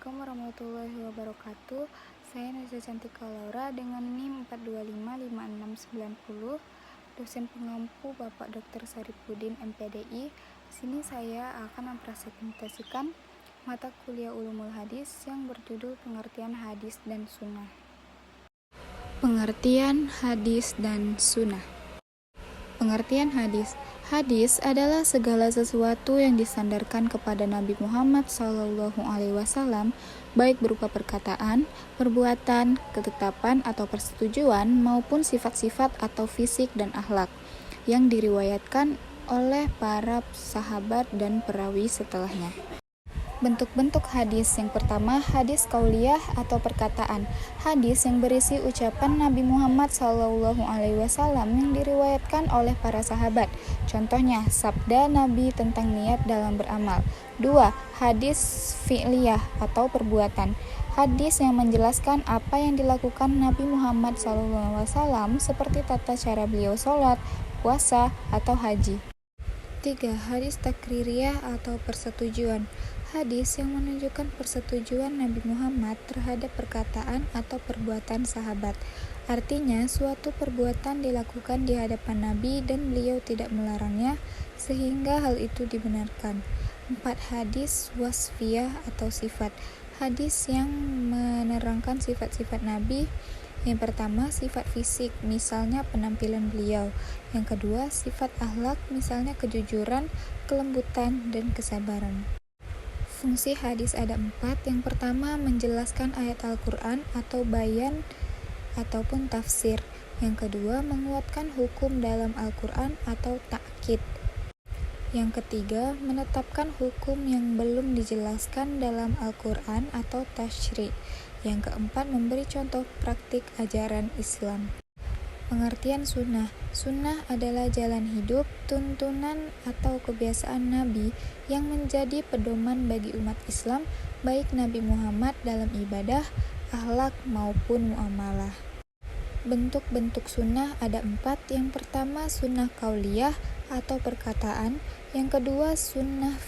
Assalamualaikum warahmatullahi wabarakatuh. Saya Nisa Cantika Laura dengan NIM 4255690, dosen pengampu Bapak Dr. Saripudin MPDI. Di sini saya akan mempresentasikan mata kuliah Ulumul Hadis yang berjudul Pengertian Hadis dan Sunnah. Pengertian hadis dan sunnah. Pengertian hadis. Hadis adalah segala sesuatu yang disandarkan kepada Nabi Muhammad SAW, baik berupa perkataan, perbuatan, ketetapan atau persetujuan, maupun sifat-sifat atau fisik dan akhlak, yang diriwayatkan oleh para sahabat dan perawi setelahnya. Bentuk-bentuk hadis. Yang pertama, hadis qauliyah atau perkataan. Hadis yang berisi ucapan Nabi Muhammad SAW yang diriwayatkan oleh para sahabat. Contohnya, sabda Nabi tentang niat dalam beramal. 2. Hadis fi'liyah atau perbuatan. Hadis yang menjelaskan apa yang dilakukan Nabi Muhammad SAW seperti tata cara beliau sholat, puasa, atau haji. 3. Hadis takririyah atau persetujuan. Hadis yang menunjukkan persetujuan Nabi Muhammad terhadap perkataan atau perbuatan sahabat. Artinya, suatu perbuatan dilakukan di hadapan Nabi dan beliau tidak melarangnya, sehingga hal itu dibenarkan. 4. Hadis wasfiyah atau sifat. Hadis yang menerangkan sifat-sifat Nabi. Yang pertama, sifat fisik, misalnya penampilan beliau. Yang kedua, sifat akhlak, misalnya kejujuran, kelembutan, dan kesabaran. Fungsi hadis ada 4. Yang pertama, menjelaskan ayat Al-Quran atau bayan ataupun tafsir. Yang kedua, menguatkan hukum dalam Al-Quran atau ta'kid. Yang ketiga, menetapkan hukum yang belum dijelaskan dalam Al-Quran atau tasyri'. Yang keempat, memberi contoh praktik ajaran Islam. Pengertian sunnah. Sunnah adalah jalan hidup, tuntunan atau kebiasaan Nabi yang menjadi pedoman bagi umat Islam, baik Nabi Muhammad dalam ibadah, akhlak maupun muamalah. Bentuk-bentuk sunnah ada 4. Yang pertama, sunnah qauliyah atau perkataan. Yang kedua, sunnah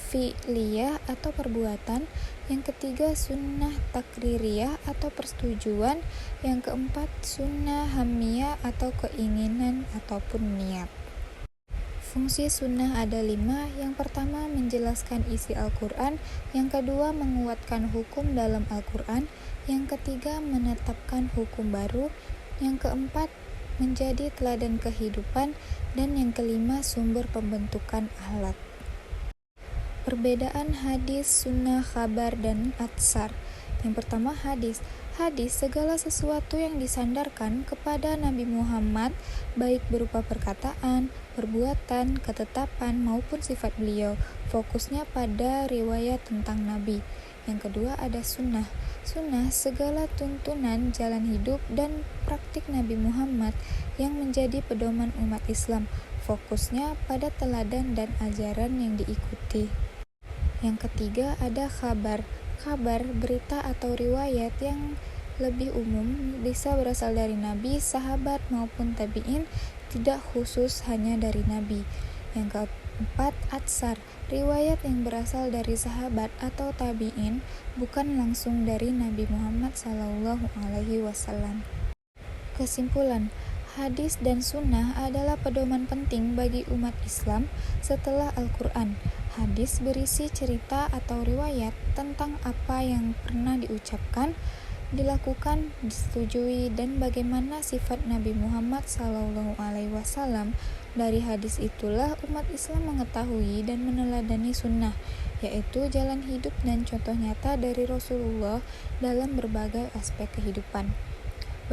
fi'liyah atau perbuatan. Yang ketiga, sunnah takririyah atau persetujuan. Yang keempat, sunnah hamiyah atau keinginan ataupun niat. Fungsi sunnah ada 5. Yang pertama, menjelaskan isi Al-Quran. Yang kedua, menguatkan hukum dalam Al-Quran. Yang ketiga, menetapkan hukum baru. Yang keempat, menjadi teladan kehidupan. Dan yang kelima, sumber pembentukan akhlak. Perbedaan hadis, sunnah, khabar, dan atsar. Yang pertama, hadis. Hadis segala sesuatu yang disandarkan kepada Nabi Muhammad, baik berupa perkataan, perbuatan, ketetapan, maupun sifat beliau. Fokusnya pada riwayat tentang Nabi. Yang kedua ada sunnah. Sunnah segala tuntunan jalan hidup dan praktik Nabi Muhammad yang menjadi pedoman umat Islam. Fokusnya pada teladan dan ajaran yang diikuti. Yang ketiga ada khabar. Kabar, berita atau riwayat yang lebih umum bisa berasal dari Nabi, sahabat maupun tabi'in, tidak khusus hanya dari Nabi. Yang keempat, atsar, riwayat yang berasal dari sahabat atau tabi'in, bukan langsung dari Nabi Muhammad SAW. Kesimpulan, hadis dan sunnah adalah pedoman penting bagi umat Islam setelah Al-Quran. Hadis berisi cerita atau riwayat tentang apa yang pernah diucapkan, dilakukan, disetujui, dan bagaimana sifat Nabi Muhammad SAW. Dari hadis itulah umat Islam mengetahui dan meneladani sunnah, yaitu jalan hidup dan contoh nyata dari Rasulullah dalam berbagai aspek kehidupan.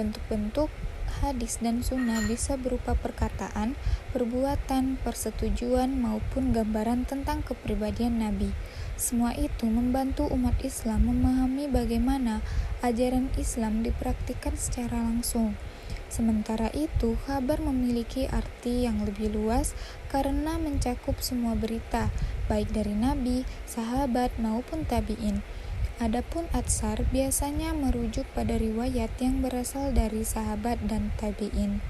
Bentuk-bentuk hadis dan sunnah bisa berupa perkataan, perbuatan, persetujuan, maupun gambaran tentang kepribadian Nabi. Semua itu membantu umat Islam memahami bagaimana ajaran Islam dipraktikkan secara langsung. Sementara itu, kabar memiliki arti yang lebih luas karena mencakup semua berita, baik dari Nabi, sahabat, maupun tabi'in. Adapun atsar biasanya merujuk pada riwayat yang berasal dari sahabat dan tabi'in.